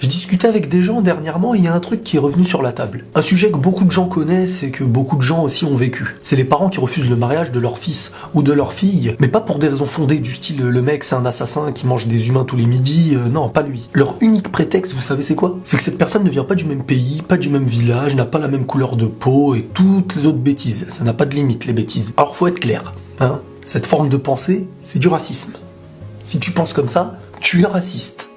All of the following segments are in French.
Je discutais avec des gens dernièrement et il y a un truc qui est revenu sur la table. Un sujet que beaucoup de gens connaissent et que beaucoup de gens aussi ont vécu. C'est les parents qui refusent le mariage de leur fils ou de leur fille, mais pas pour des raisons fondées du style le mec c'est un assassin qui mange des humains tous les midis, non, pas lui. Leur unique prétexte, vous savez c'est quoi? C'est que cette personne ne vient pas du même pays, pas du même village, n'a pas la même couleur de peau et toutes les autres bêtises. Ça n'a pas de limite les bêtises. Alors faut être clair, hein. Cette forme de pensée, c'est du racisme. Si tu penses comme ça, tu es raciste.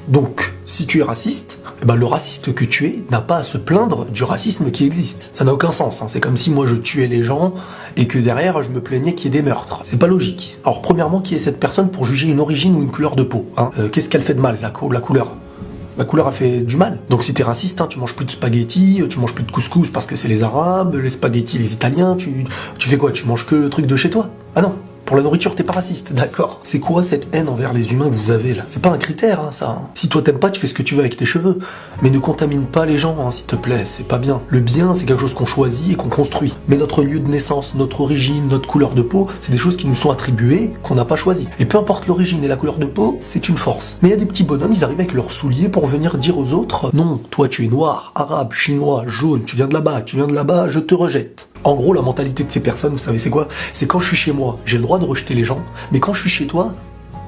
Donc, si tu es raciste, le raciste que tu es n'a pas à se plaindre du racisme qui existe. Ça n'a aucun sens, hein. C'est comme si moi je tuais les gens et que derrière je me plaignais qu'il y ait des meurtres. C'est pas logique. Alors premièrement, qui est cette personne pour juger une origine ou une couleur de peau, hein? Qu'est-ce qu'elle fait de mal, la couleur? La couleur a fait du mal. Donc si t'es raciste, hein, tu manges plus de spaghettis, tu manges plus de couscous parce que c'est les Arabes, les spaghettis les Italiens, tu fais quoi? Tu manges que le truc de chez toi? Ah non. Pour la nourriture, t'es pas raciste, d'accord. C'est quoi cette haine envers les humains que vous avez là? C'est pas un critère, hein, ça. Si toi t'aimes pas, tu fais ce que tu veux avec tes cheveux. Mais ne contamine pas les gens, hein, s'il te plaît, c'est pas bien. Le bien, c'est quelque chose qu'on choisit et qu'on construit. Mais notre lieu de naissance, notre origine, notre couleur de peau, c'est des choses qui nous sont attribuées, qu'on n'a pas choisies. Et peu importe l'origine et la couleur de peau, c'est une force. Mais il y a des petits bonhommes, ils arrivent avec leurs souliers pour venir dire aux autres, non, toi tu es noir, arabe, chinois, jaune, tu viens de là-bas, je te rejette. En gros, la mentalité de ces personnes, vous savez c'est quoi? C'est quand je suis chez moi, j'ai le droit de rejeter les gens, mais quand je suis chez toi,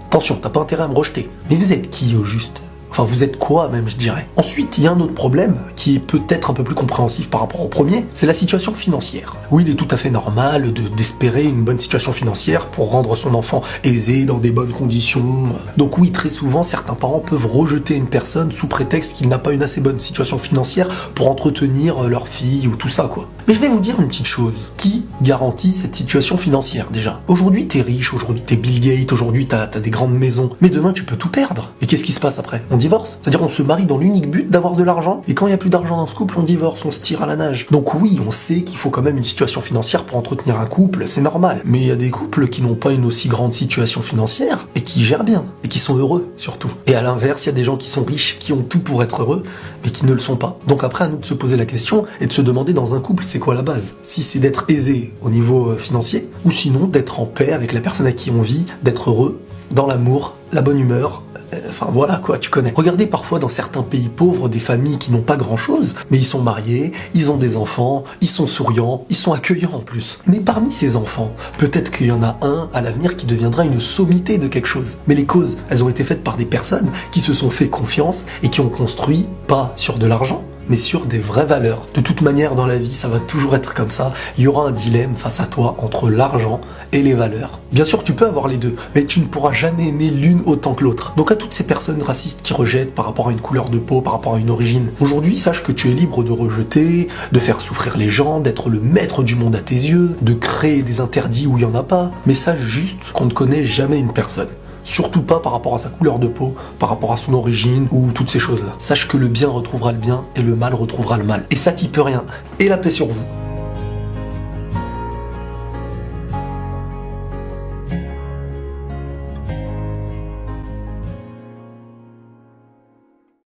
attention, t'as pas intérêt à me rejeter. Mais vous êtes qui au juste? Enfin, vous êtes quoi même, je dirais. Ensuite, il y a un autre problème, qui est peut-être un peu plus compréhensif par rapport au premier, c'est la situation financière. Oui, il est tout à fait normal d'espérer une bonne situation financière pour rendre son enfant aisé, dans des bonnes conditions. Donc oui, très souvent, certains parents peuvent rejeter une personne sous prétexte qu'il n'a pas une assez bonne situation financière pour entretenir leur fille ou tout ça, quoi. Mais je vais vous dire une petite chose. Qui garantit cette situation financière, déjà? Aujourd'hui, t'es riche, aujourd'hui, t'es Bill Gates, aujourd'hui, t'as des grandes maisons, mais demain, tu peux tout perdre. Et qu'est-ce qui se passe après? On divorce. C'est-à-dire on se marie dans l'unique but d'avoir de l'argent, et quand il n'y a plus d'argent dans ce couple, on divorce, on se tire à la nage. Donc oui, on sait qu'il faut quand même une situation financière pour entretenir un couple, c'est normal. Mais il y a des couples qui n'ont pas une aussi grande situation financière, et qui gèrent bien, et qui sont heureux, surtout. Et à l'inverse, il y a des gens qui sont riches, qui ont tout pour être heureux, mais qui ne le sont pas. Donc après, à nous de se poser la question, et de se demander dans un couple, c'est quoi la base? Si c'est d'être aisé au niveau financier, ou sinon d'être en paix avec la personne à qui on vit, d'être heureux, dans l'amour, la bonne humeur. Enfin voilà quoi, tu connais. Regardez parfois dans certains pays pauvres des familles qui n'ont pas grand chose, mais ils sont mariés, ils ont des enfants, ils sont souriants, ils sont accueillants en plus. Mais parmi ces enfants, peut-être qu'il y en a un à l'avenir qui deviendra une sommité de quelque chose. Mais les causes, elles ont été faites par des personnes qui se sont fait confiance et qui ont construit, pas sur de l'argent, mais sur des vraies valeurs. De toute manière, dans la vie, ça va toujours être comme ça. Il y aura un dilemme face à toi entre l'argent et les valeurs. Bien sûr, tu peux avoir les deux, mais tu ne pourras jamais aimer l'une autant que l'autre. Donc à toutes ces personnes racistes qui rejettent par rapport à une couleur de peau, par rapport à une origine, aujourd'hui, sache que tu es libre de rejeter, de faire souffrir les gens, d'être le maître du monde à tes yeux, de créer des interdits où il n'y en a pas, mais sache juste qu'on ne connaît jamais une personne. Surtout pas par rapport à sa couleur de peau, par rapport à son origine ou toutes ces choses-là. Sache que le bien retrouvera le bien et le mal retrouvera le mal. Et ça t'y peut rien. Et la paix sur vous.